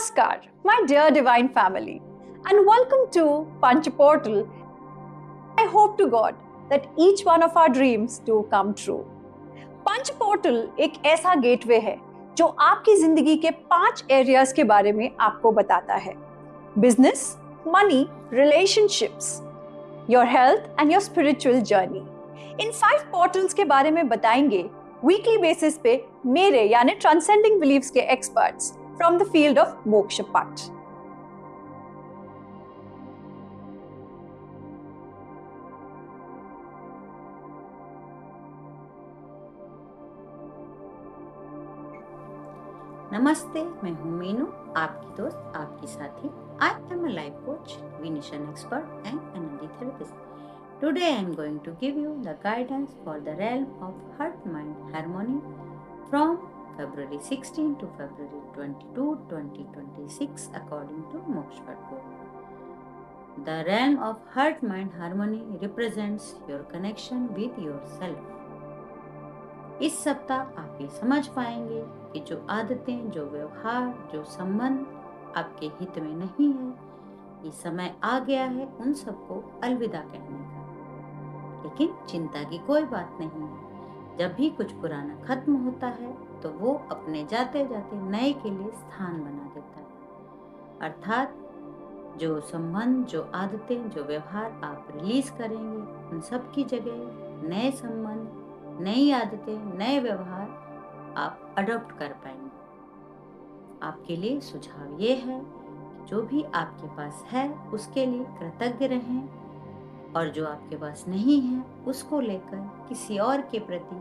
Namaskar, my dear divine family, and welcome to Panchaportal. I hope to God that each one of our dreams do come true. पंचपोर्टल एक ऐसा gateway है जो आपकी जिंदगी के 5 areas के बारे में आपको बताता है। Business, money, relationships, your health and your spiritual journey. In 5 portals के बारे में बताएंगे वीकली बेसिस पे मेरे यानी ट्रांसेंडिंग बिलीव्स के experts from the field of मोक्ष पाठ। नमस्ते, मैं हूँ मीनू, आपकी दोस्त, आपकी साथी। I am a life coach, divination expert and energy therapist. Today I am going to give you the guidance for the realm of heart-mind harmony from February 16 to February 22, 2026 according to Mokshpat Board. The realm of heart-mind harmony represents your connection with yourself. इस सप्ताह आप ये समझ पाएंगे कि जो आदतें, जो व्यवहार, जो संबंध आपके हित में नहीं है, ये समय आ गया है उन सबको अलविदा कहने का। लेकिन चिंता की कोई बात नहीं है। जब भी कुछ पुराना खत्म होता है तो वो अपने जाते जाते नए के लिए स्थान बना देता है। अर्थात जो संबंध, जो आदतें, जो व्यवहार आप रिलीज करेंगे, उन सब की जगह नए संबंध, नई आदतें, नए व्यवहार आप अडॉप्ट कर पाएंगे। आपके लिए सुझाव ये है कि जो भी आपके पास है उसके लिए कृतज्ञ रहें और जो आपके पास नहीं है उसको लेकर किसी और के प्रति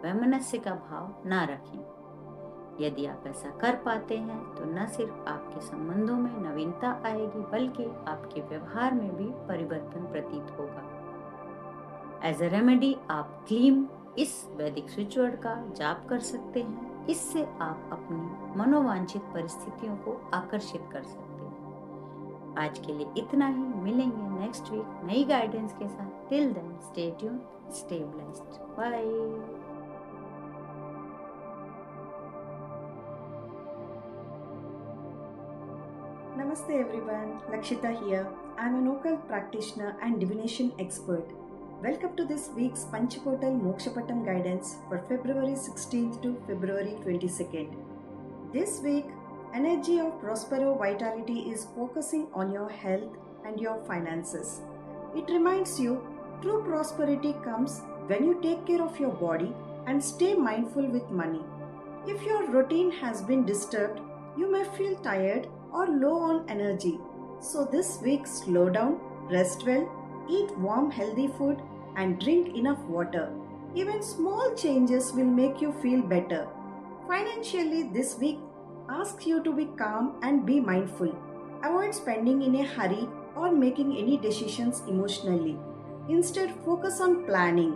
वैमनस्य का भाव ना रखें। यदि आप ऐसा कर पाते हैं तो न सिर्फ आपके संबंधों में नवीनता आएगी बल्कि आपके व्यवहार में भी परिवर्तन प्रतीत होगा। एज अ रेमेडी आप क्लीम इस वैदिक स्विच वर्ड का जाप कर सकते हैं। इससे आप अपनी मनोवांछित परिस्थितियों को आकर्षित कर सकते हैं। आज के लिए इतना ही। मिलेंगे नेक्स्ट वीक नई गाइडेंस के साथ। Till then stay tune, stay blessed, bye. Namaste everyone, Lakshita here. I am an occult practitioner and divination expert. Welcome to this week's Panchaportal Mokshapatam guidance for February 16th to February 22nd. This week, energy of Prospero Vitality is focusing on your health and your finances. It reminds you, true prosperity comes when you take care of your body and stay mindful with money. If your routine has been disturbed, you may feel tired or low on energy. So this week, slow down, rest well, eat warm healthy food and drink enough water. Even small changes will make you feel better. Financially, this week asks you to be calm and be mindful. Avoid spending in a hurry or making any decisions emotionally. Instead, focus on planning.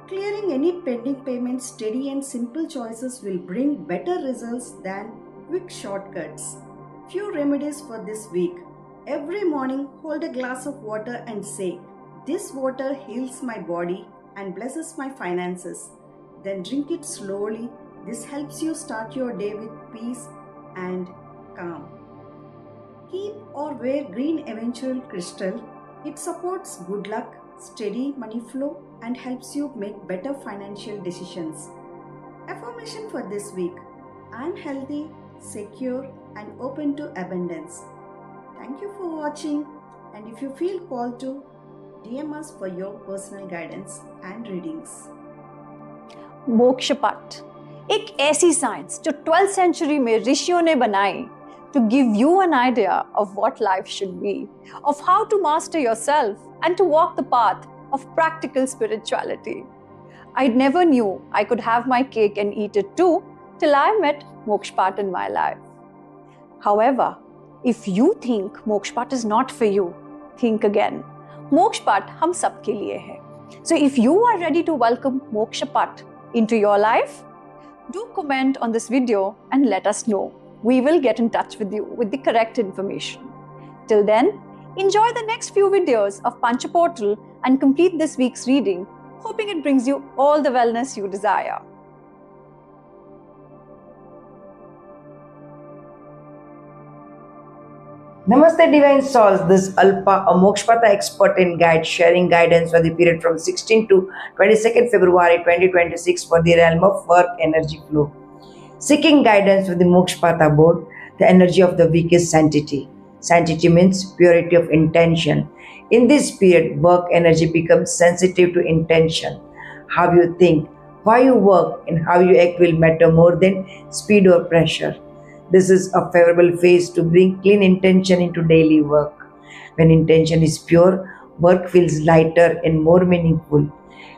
Clearing any pending payments, steady and simple choices will bring better results than quick shortcuts. Few remedies for this week. Every morning, hold a glass of water and say, "This water heals my body and blesses my finances." Then drink it slowly. This helps you start your day with peace and calm. Keep or wear green eventual crystal. It supports good luck, steady money flow and helps you make better financial decisions. Affirmation for this week. I am healthy, secure and open to abundance. Thank you for watching, and if you feel called to, DM us for your personal guidance and readings. मोक्ष पाठ एक ऐसी science जो 12th century में ऋषियों ने बनाई to give you an idea of what life should be, of how to master yourself and to walk the path of practical spirituality. I never knew I could have my cake and eat it too till I met Mokshpat in my life. However, if you think Mokshpat is not for you, think again. Mokshpat हम सब के लिए है. So if you are ready to welcome Mokshpat into your life, do comment on this video and let us know. We will get in touch with you with the correct information. Till then, enjoy the next few videos of Panchaportal and complete this week's reading, hoping it brings you all the wellness you desire. Namaste Divine Souls, this Alpa, a Mokshpata expert in guide, sharing guidance for the period from 16 to 22nd February 2026 for the realm of work energy flow. Seeking guidance with the Mokshpata board, the energy of the week is sanctity. Sanctity means purity of intention. In this period, work energy becomes sensitive to intention. How you think, why you work, and how you act will matter more than speed or pressure. This is a favorable phase to bring clean intention into daily work. When intention is pure, work feels lighter and more meaningful.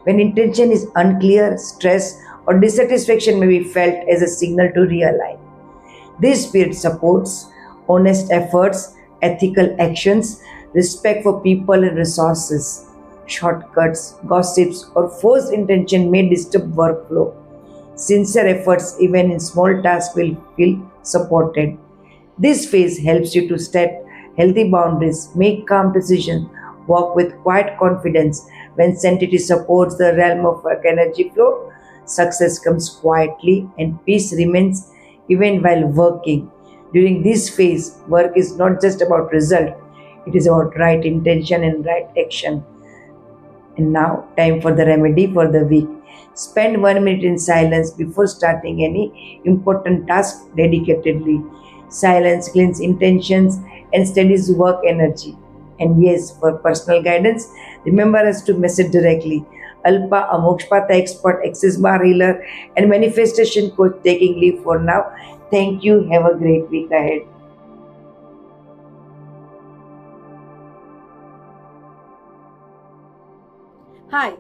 When intention is unclear, stress or dissatisfaction may be felt as a signal to realign. This spirit supports honest efforts, ethical actions, respect for people and resources. Shortcuts, gossips, or forced intention may disturb workflow. Sincere efforts, even in small tasks, will feel supported. This phase helps you to set healthy boundaries, make calm decisions, walk with quiet confidence. When sanctity supports the realm of work energy flow, success comes quietly and peace remains even while working. During this phase, work is not just about result, it is about right intention and right action. And now, time for the remedy for the week. Spend 1 minute in silence before starting any important task dedicatedly. Silence cleans intentions and steadies work energy. And yes, for personal guidance, remember us to message directly. Alpa, a Mokshpata expert, Access Bar healer, and manifestation coach taking leave for now. Thank you. Have a great week ahead. Hi,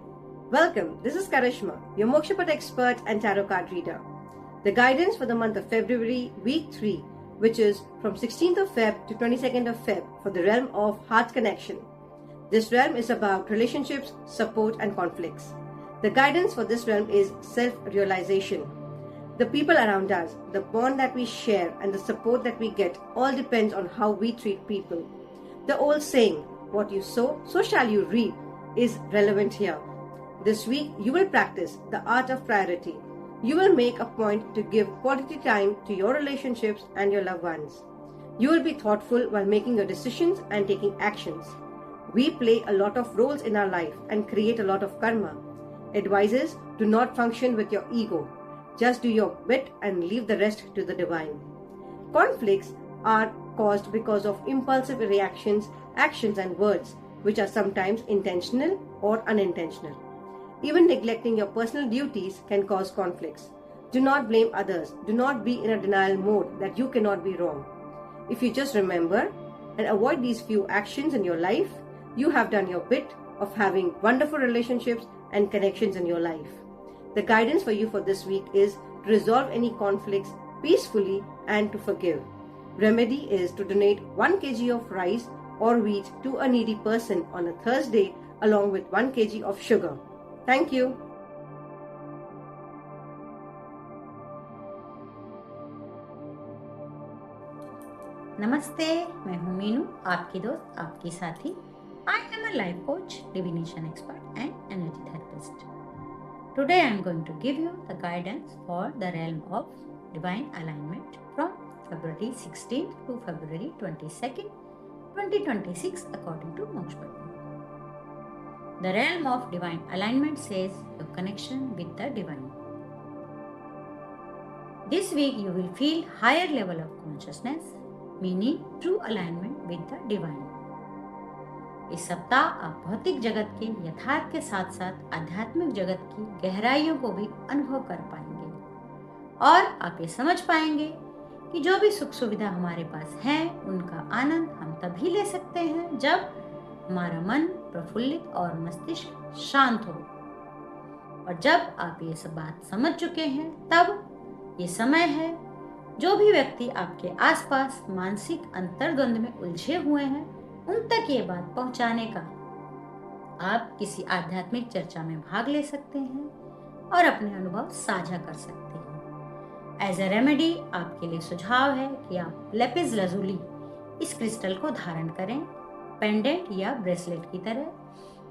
welcome. This is Karishma, your Mokshapat expert and tarot card reader. The guidance for the month of February, week 3, which is from 16th of Feb to 22nd of Feb for the realm of heart connection. This realm is about relationships, support, and conflicts. The guidance for this realm is self-realization. The people around us, the bond that we share, and the support that we get all depends on how we treat people. The old saying, what you sow, so shall you reap, is relevant here. This week, you will practice the art of priority. You will make a point to give quality time to your relationships and your loved ones. You will be thoughtful while making your decisions and taking actions. We play a lot of roles in our life and create a lot of karma. Advises, do not function with your ego. Just do your bit and leave the rest to the divine. Conflicts are caused because of impulsive reactions, actions, and words, which are sometimes intentional or unintentional. Even neglecting your personal duties can cause conflicts. Do not blame others. Do not be in a denial mode that you cannot be wrong. If you just remember and avoid these few actions in your life, you have done your bit of having wonderful relationships and connections in your life. The guidance for you for this week is to resolve any conflicts peacefully and to forgive. Remedy is to donate 1 kg of rice or wheat to a needy person on a Thursday along with 1 kg of sugar. Thank you. नमस्ते, मैं हूँ मीनू, आपकी दोस्त, आपकी साथी. I am a life coach, divination expert and energy therapist. Today I am going to give you the guidance for the realm of divine alignment from February 16th to February 22nd, 2026 according to Mokshpata. The realm of divine alignment says your connection with the divine. This week you will feel higher level of consciousness, meaning true alignment with the divine. इस सप्ताह आप भौतिक जगत के यथार्थ के साथ साथ आध्यात्मिक जगत की गहराइयों को भी अनुभव कर पाएंगे और आप ये समझ पाएंगे कि जो भी सुख सुविधा हमारे पास है उनका आनंद हम तभी ले सकते हैं जब हमारा मन प्रफुल्लित और मस्तिष्क शांत हो. और जब आप ये सब बात समझ चुके हैं तब ये समय है जो भी व्यक्ति आपके आसपास मानसिक अंतर्द्वंद में उलझे हुए हैं उन तक ये बात पहुंचाने का. आप किसी आध्यात्मिक चर्चा में भाग ले सकते हैं और अपने अनुभव साझा कर सकते हैं. एज ए रेमेडी आपके लिए सुझाव है कि आप लेपिस लजुली इस क्रिस्टल को धारण करें, पेंडेंट या ब्रेसलेट की तरह,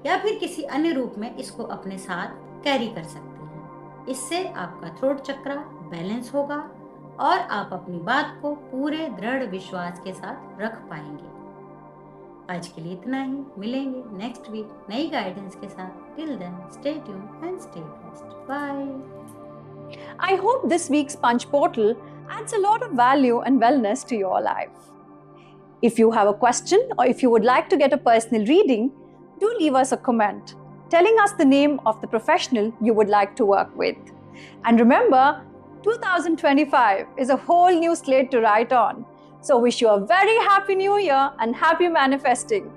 या फिर किसी अन्य रूप में इसको अपने साथ कैरी कर सकते हैं. इससे आपका थ्रोट चक्र बैलेंस होगा और आप अपनी बात को पूरे दृढ़ विश्वास के साथ रख पाएंगे। आज के लिए इतना ही, मिलेंगे नेक्स्ट वीक नई गाइडेंस के साथ। Till then stay tuned and stay blessed. Bye. I hope this week's Punch Portal adds a lot of value and wellness to your life. If you have a question or if you would like to get a personal reading, do leave us a comment telling us the name of the professional you would like to work with. And remember, 2025 is a whole new slate to write on. So wish you a very happy new year and happy manifesting.